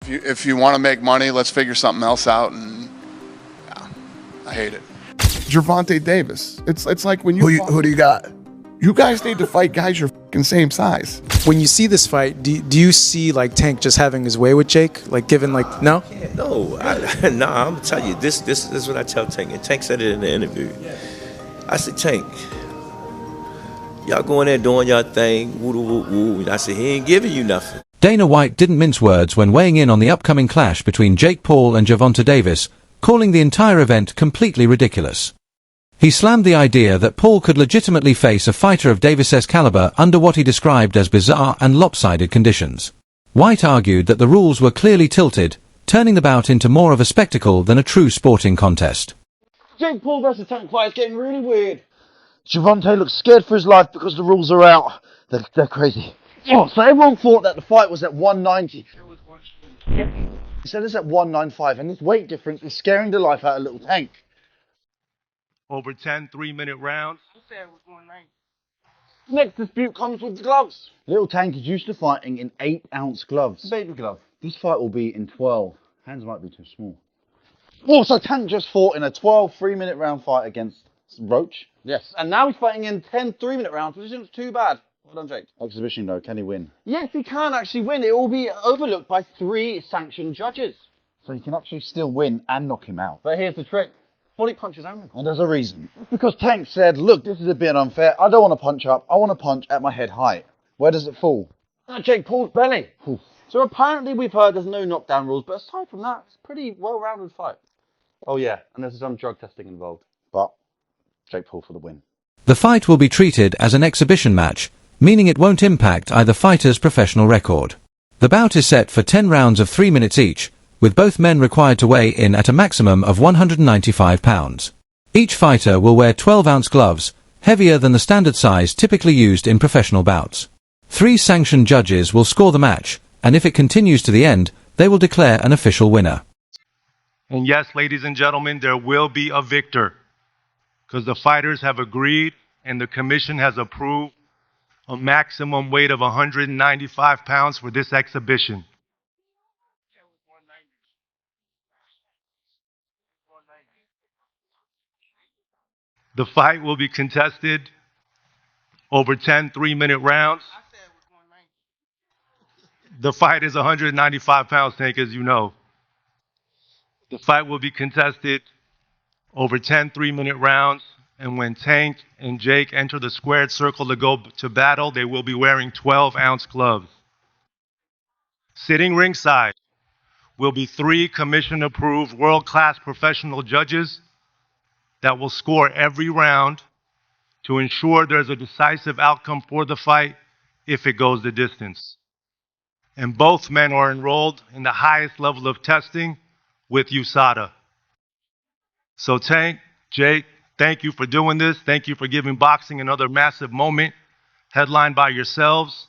If you want to make money, let's figure something else out. And yeah, I hate it. Gervonta Davis. It's like when you who do you got? You guys need to fight guys your fucking same size. When you see this fight, do you see like Tank just having his way with Jake? Like given like no? No, I'm gonna tell you this is what I tell Tank, and Tank said it in the interview. I said, Tank, y'all going there doing y'all thing, woo woo woo. And I said, he ain't giving you nothing. Dana White didn't mince words when weighing in on the upcoming clash between Jake Paul and Gervonta Davis, calling the entire event completely ridiculous. He slammed the idea that Paul could legitimately face a fighter of Davis's caliber under what he described as bizarre and lopsided conditions. White argued that the rules were clearly tilted, turning the bout into more of a spectacle than a true sporting contest. Jake Paul versus Tank fight is getting really weird. Gervonta looks scared for his life because the rules are out. They're crazy. Oh, so everyone thought that the fight was at 190. He said it's at 195, and this weight difference is scaring the life out of little Tank. Over 10 3-minute rounds. Next dispute comes with the gloves. Little Tank is used to fighting in 8-ounce gloves. Baby glove. This fight will be in 12. Hands might be too small. Oh, so Tank just fought in a 12 3-minute round fight against Roach. Yes, and now he's fighting in 10 3-minute rounds, which isn't too bad. Well done, Jake. Exhibition though, can he win? Yes, he can actually win. It will be overlooked by 3 sanctioned judges. So he can actually still win and knock him out. But here's the trick. Body punches only. And there's a reason. Because Tank said, look, this is a bit unfair. I don't want to punch up. I want to punch at my head height. Where does it fall? At Jake Paul's belly. Oof. So apparently we've heard there's no knockdown rules, but aside from that, it's a pretty well-rounded fight. Oh yeah, and there's some drug testing involved. But Jake Paul for the win. The fight will be treated as an exhibition match, meaning it won't impact either fighter's professional record. The bout is set for 10 rounds of 3 minutes each, with both men required to weigh in at a maximum of 195 pounds. Each fighter will wear 12-ounce gloves, heavier than the standard size typically used in professional bouts. 3 sanctioned judges will score the match, and if it continues to the end, they will declare an official winner. And yes, ladies and gentlemen, there will be a victor, because the fighters have agreed and the commission has approved a maximum weight of 195 pounds for this exhibition. The fight will be contested over 10 3-minute rounds. The fight is 195 pounds, Tank, as you know. The fight will be contested over 10 3-minute rounds, and when Tank and Jake enter the squared circle to go to battle, they will be wearing 12-ounce gloves. Sitting ringside will be 3 commission-approved world-class professional judges that will score every round to ensure there's a decisive outcome for the fight if it goes the distance. And both men are enrolled in the highest level of testing with USADA. So Tank, Jake, thank you for doing this. Thank you for giving boxing another massive moment, headlined by yourselves,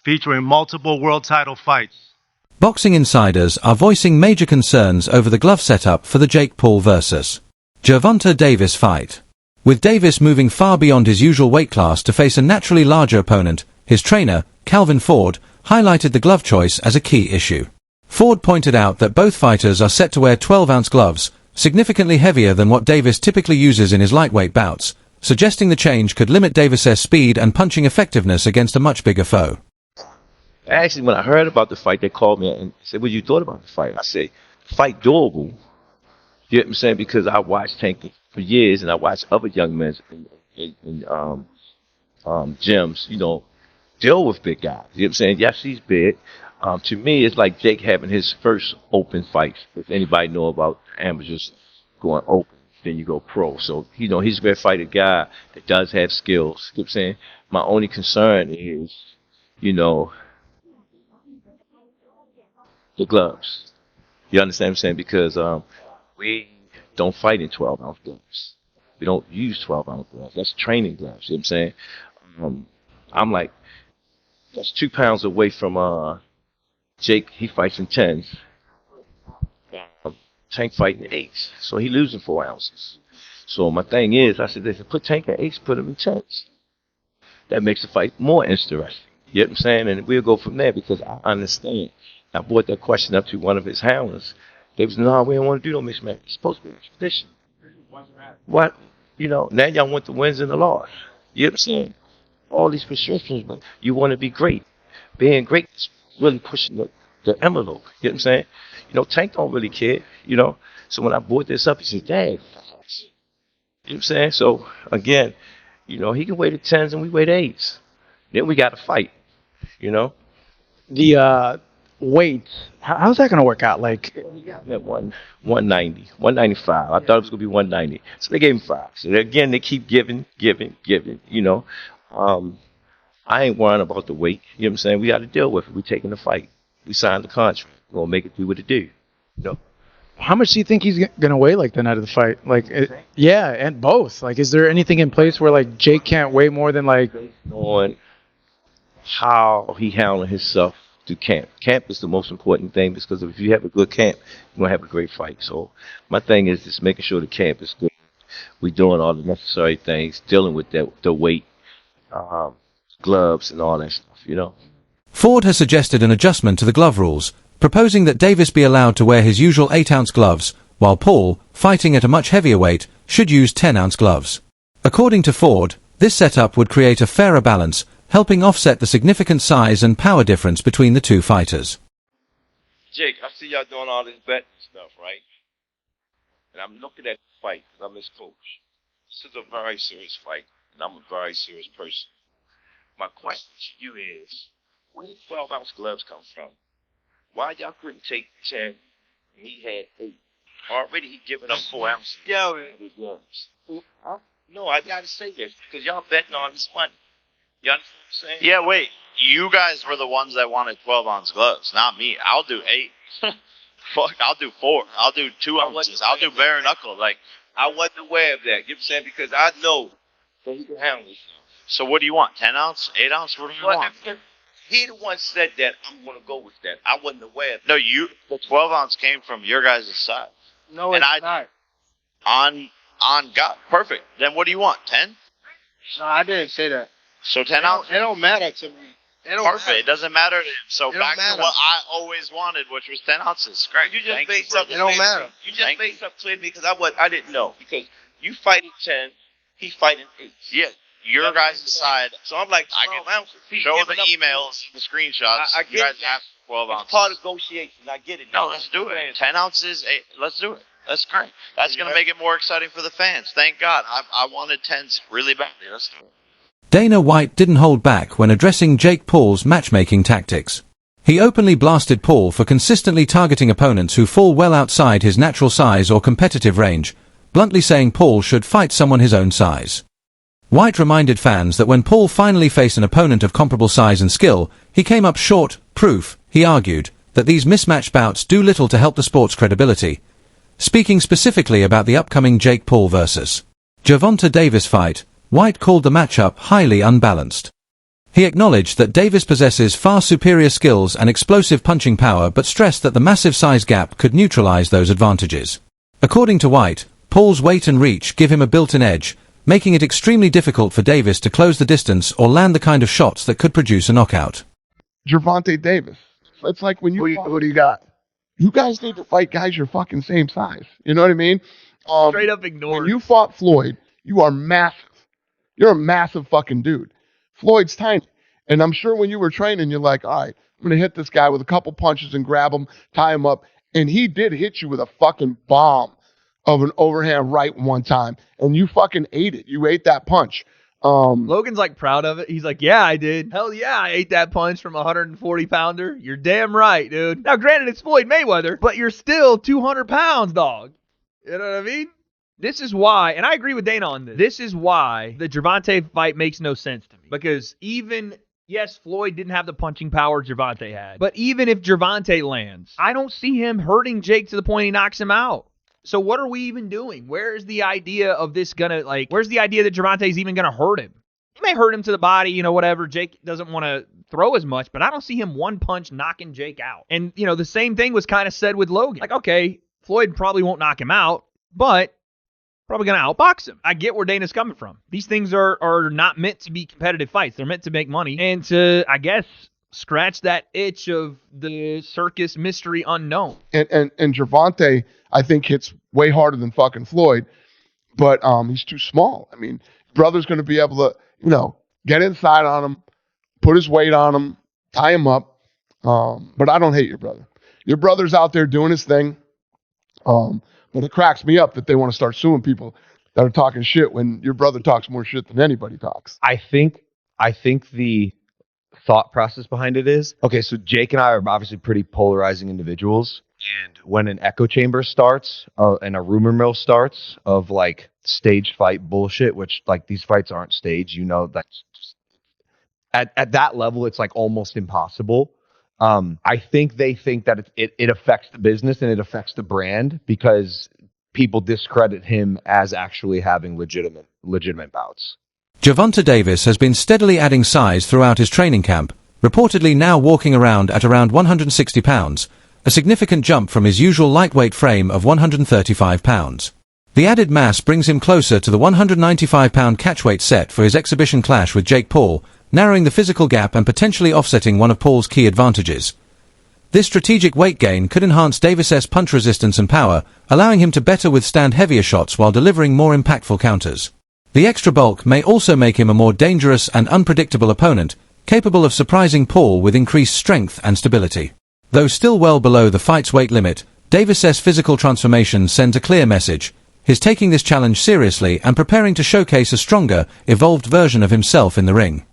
featuring multiple world title fights. Boxing insiders are voicing major concerns over the glove setup for the Jake Paul versus Gervonta Davis fight. With Davis moving far beyond his usual weight class to face a naturally larger opponent, his trainer, Calvin Ford, highlighted the glove choice as a key issue. Ford pointed out that both fighters are set to wear 12-ounce gloves, significantly heavier than what Davis typically uses in his lightweight bouts, suggesting the change could limit Davis's speed and punching effectiveness against a much bigger foe. Actually, when I heard about the fight, they called me and said, what you thought about the fight? I said, fight doable. You know what I'm saying? Because I watched Tank for years, and I watched other young men in gyms, you know, deal with big guys. You know what I'm saying? Yes, he's big. To me, it's like Jake having his first open fight. If anybody know about amateurs going open, then you go pro. So, you know, he's a very fighter guy that does have skills. You know what I'm saying? My only concern is, you know, the gloves. You understand what I'm saying? Because we don't fight in 12-ounce gloves. We don't use 12-ounce gloves. That's training gloves. You know what I'm saying? I'm like, that's 2 pounds away from Jake. He fights in 10s. Tank fighting 8s. So he losing 4 ounces. So my thing is, I said, they said, put Tank at 8s, put him in 10s. That makes the fight more interesting. You know what I'm saying? And we'll go from there, because I understand I brought that question up to one of his handlers. They was, no, we don't want to do no mismatch. It's supposed to be a tradition. What? Now y'all want the wins and the loss. You know what I'm saying? All these prescriptions, but you want to be great. Being great is really pushing the envelope. You know what I'm saying? Tank don't really care, So when I brought this up, he said, Dad, you know what I'm saying? So again, he can weigh the 10s and we weigh the 8s. Then we got to fight, The weight, how's that going to work out? Like, At 190, 195. I thought it was going to be 190. So they gave him 5. So again, they keep giving. I ain't worrying about the weight. You know what I'm saying? We got to deal with it. We taking the fight. We signed the contract. We're going to make it do what it do. how much do you think he's going to weigh like the night of the fight? Like, yeah, and both. Like, is there anything in place where like Jake can't weigh more than like? On how he handled himself to camp. Camp is the most important thing because if you have a good camp, you're going to have a great fight. So my thing is just making sure the camp is good. We're doing all the necessary things, dealing with the weight, gloves, and all that stuff, Ford has suggested an adjustment to the glove rules, proposing that Davis be allowed to wear his usual 8-ounce gloves, while Paul, fighting at a much heavier weight, should use 10-ounce gloves. According to Ford, this setup would create a fairer balance, helping offset the significant size and power difference between the two fighters. Jake, I see y'all doing all this betting stuff, right? And I'm looking at the fight because I'm his coach. This is a very serious fight, and I'm a very serious person. My question to you is, where did 12-ounce gloves come from? Why y'all couldn't take 10 and he had 8? Already he given up 4 ounces. Yo, huh? No, I gotta say this because y'all betting on this money. You understand what I'm saying? Yeah, wait. You guys were the ones that wanted 12-ounce gloves, not me. I'll do 8. Fuck, I'll do 4. I'll do 2 ounces. I'll do bare knuckle. Like, I wasn't aware of that. You know what I'm saying? Because I know that he can handle this. so what do you want? 10 ounce? 8 ounce? What do you want? If he the one said that, I'm gonna go with that. I wasn't aware of that. No, the 12 ounce came from your guys' side. No, and it's not. On God. Perfect. Then what do you want? 10? No, I didn't say that. So 10 ounce? It don't matter to me. Perfect. It doesn't matter to him. So It back don't to matter. what I always wanted, which was 10 ounces. Great. You just Thank made you, something. It don't clear. matter. You just made something clear to me because I didn't know because you fighting 10, he fighting 8. Yeah, your guys' side. So I'm like, I 12 can ounces. He's show the giving up emails and the screenshots. I get you guys that. asked for 12 ounces. It's part of negotiation. I get it. No, let's do it. 10 ounces, 8. Let's do it. That's great. That's going to make it more exciting for the fans. Thank God. I wanted 10s really badly. Let's do it. Dana White didn't hold back when addressing Jake Paul's matchmaking tactics. He openly blasted Paul for consistently targeting opponents who fall well outside his natural size or competitive range, bluntly saying Paul should fight someone his own size. White reminded fans that when Paul finally faced an opponent of comparable size and skill, he came up short. Proof, he argued, that these mismatched bouts do little to help the sport's credibility. Speaking specifically about the upcoming Jake Paul vs. Gervonta Davis fight, White called the matchup highly unbalanced. He acknowledged that Davis possesses far superior skills and explosive punching power but stressed that the massive size gap could neutralize those advantages. According to White, Paul's weight and reach give him a built-in edge, making it extremely difficult for Davis to close the distance or land the kind of shots that could produce a knockout. Gervonta Davis. It's like when you Who do you got? you guys need to fight guys your fucking same size. You know what I mean? Straight up ignored. When you fought Floyd, you are massive. You're a massive fucking dude. Floyd's tiny. And I'm sure when you were training, you're like, all right, I'm going to hit this guy with a couple punches and grab him, tie him up. And he did hit you with a fucking bomb of an overhand right one time. And you fucking ate it. You ate that punch. Logan's like proud of it. He's like, yeah, I did. Hell yeah, I ate that punch from a 140-pounder. You're damn right, dude. Now, granted, it's Floyd Mayweather, but you're still 200 pounds, dog. You know what I mean? This is why, and I agree with Dana on this, this is why the Gervonta fight makes no sense to me. Because yes, Floyd didn't have the punching power Gervonta had. But even if Gervonta lands, I don't see him hurting Jake to the point he knocks him out. So what are we even doing? Where's the idea of this where's the idea that Gervonta is even gonna hurt him? He may hurt him to the body, whatever. Jake doesn't want to throw as much, but I don't see him one punch knocking Jake out. And, the same thing was kind of said with Logan. Like, okay, Floyd probably won't knock him out, but probably going to outbox him. I get where Dana's coming from. These things are not meant to be competitive fights. They're meant to make money and to, I guess, scratch that itch of the circus mystery unknown. And Gervonta, I think, hits way harder than fucking Floyd, but he's too small. I mean, brother's going to be able to, get inside on him, put his weight on him, tie him up. But I don't hate your brother. Your brother's out there doing his thing. But it cracks me up that they want to start suing people that are talking shit when your brother talks more shit than anybody talks. I think the thought process behind it is, okay, so Jake and I are obviously pretty polarizing individuals, and when an echo chamber starts and a rumor mill starts of like staged fight bullshit, which like these fights aren't staged, that's just, at that level it's like almost impossible. I think they think that it affects the business and it affects the brand because people discredit him as actually having legitimate bouts. Gervonta Davis has been steadily adding size throughout his training camp, reportedly now walking around at around 160 pounds, a significant jump from his usual lightweight frame of 135 pounds. The added mass brings him closer to the 195-pound catchweight set for his exhibition clash with Jake Paul, narrowing the physical gap and potentially offsetting one of Paul's key advantages. This strategic weight gain could enhance Davis's punch resistance and power, allowing him to better withstand heavier shots while delivering more impactful counters. The extra bulk may also make him a more dangerous and unpredictable opponent, capable of surprising Paul with increased strength and stability. Though still well below the fight's weight limit, Davis's physical transformation sends a clear message. He's taking this challenge seriously and preparing to showcase a stronger, evolved version of himself in the ring.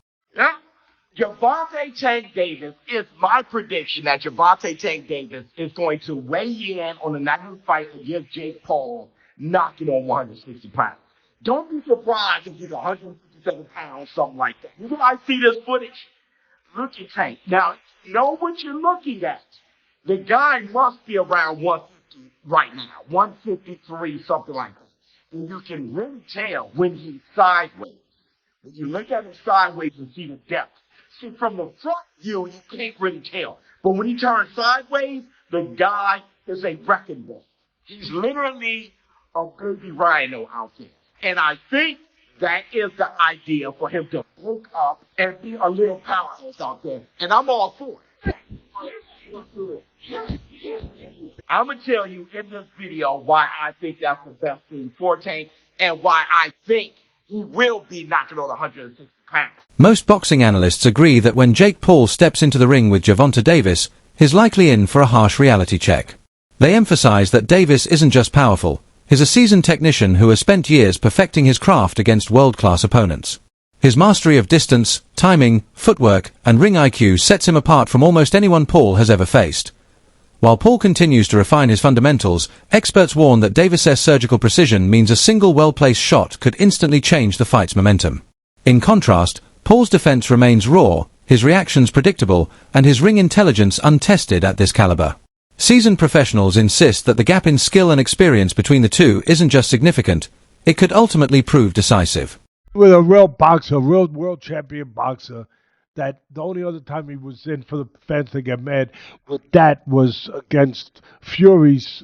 Gervonta Tank Davis is my prediction that Gervonta Tank Davis is going to weigh in on the night of the fight against Jake Paul, knocking on 160 pounds. Don't be surprised if he's 157 pounds, something like that. You guys see this footage? Look at Tank. Now, know what you're looking at. The guy must be around 150 right now, 153, something like that. And you can really tell when he's sideways. When you look at him sideways and see the depth. See, from the front view, you can't really tell. But when he turns sideways, the guy is a wrecking ball. He's literally a baby rhino out there. And I think that is the idea for him to bulk up and be a little powerhouse out there. And I'm all for it. I'm going to tell you in this video why I think that's the best thing for Tank and why I think he will be knocking on 160 pounds. Most boxing analysts agree that when Jake Paul steps into the ring with Gervonta Davis, he's likely in for a harsh reality check. They emphasize that Davis isn't just powerful, he's a seasoned technician who has spent years perfecting his craft against world-class opponents. His mastery of distance, timing, footwork, and ring IQ sets him apart from almost anyone Paul has ever faced. While Paul continues to refine his fundamentals, experts warn that Davis's surgical precision means a single well-placed shot could instantly change the fight's momentum. In contrast, Paul's defense remains raw, his reactions predictable, and his ring intelligence untested at this caliber. Seasoned professionals insist that the gap in skill and experience between the two isn't just significant, it could ultimately prove decisive. With a real boxer, a real world champion boxer, that the only other time he was in for the fans to get mad with that was against Fury's,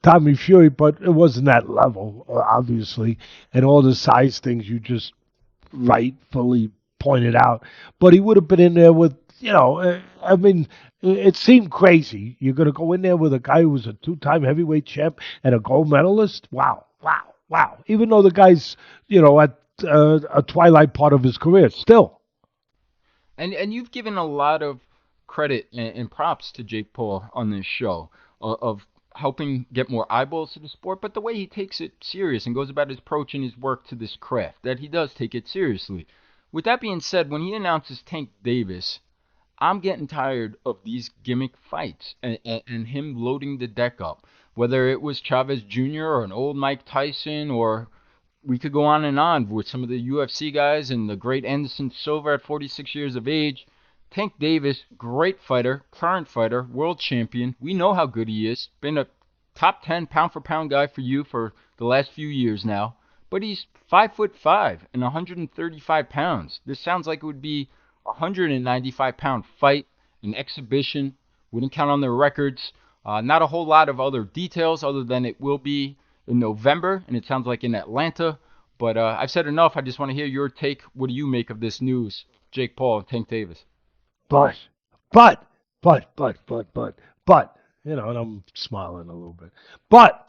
Tommy Fury, but it wasn't that level, obviously, and all the size things you just rightfully pointed out. But he would have been in there with, I mean, it seemed crazy. You're going to go in there with a guy who was a two-time heavyweight champ and a gold medalist? Wow. Even though the guy's, at a twilight part of his career, still. And you've given a lot of credit and props to Jake Paul on this show of helping get more eyeballs to the sport, but the way he takes it serious and goes about his approach and his work to this craft, that he does take it seriously. With that being said, when he announces Tank Davis, I'm getting tired of these gimmick fights and him loading the deck up, whether it was Chavez Jr. or an old Mike Tyson, or we could go on with some of the UFC guys and the great Anderson Silva at 46 years of age. Tank Davis, great fighter, current fighter, world champion. We know how good he is. Been a top 10 pound-for-pound guy for you for the last few years now. But he's 5'5" and 135 pounds. This sounds like it would be a 195-pound fight, an exhibition. Wouldn't count on their records. Not a whole lot of other details other than it will be in November, and it sounds like in Atlanta. But I've said enough. I just want to hear your take. What do you make of this news, Jake Paul and Tank Davis? But But, and I'm smiling a little bit. But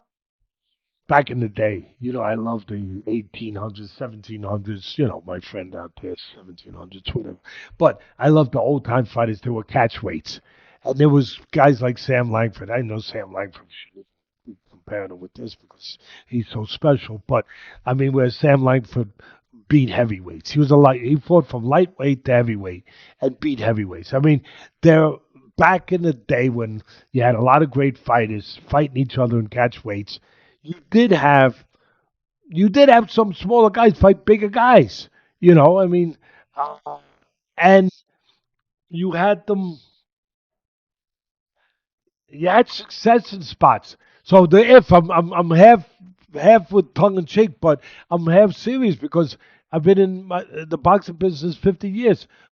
back in the day, I loved the 1800s, 1700s, my friend out there, 1700s, whatever. But I loved the old time fighters. They were catch weights. And there was guys like Sam Langford. I know Sam Langford. Comparing him with this because he's so special. But I mean, where Sam Langford beat heavyweights, he fought from lightweight to heavyweight and beat heavyweights. I mean, there back in the day when you had a lot of great fighters fighting each other in catch weights, you did have some smaller guys fight bigger guys. I mean, and you had them. You had success in spots. So I'm half with tongue in cheek, but I'm half serious because I've been in the boxing business 50 years.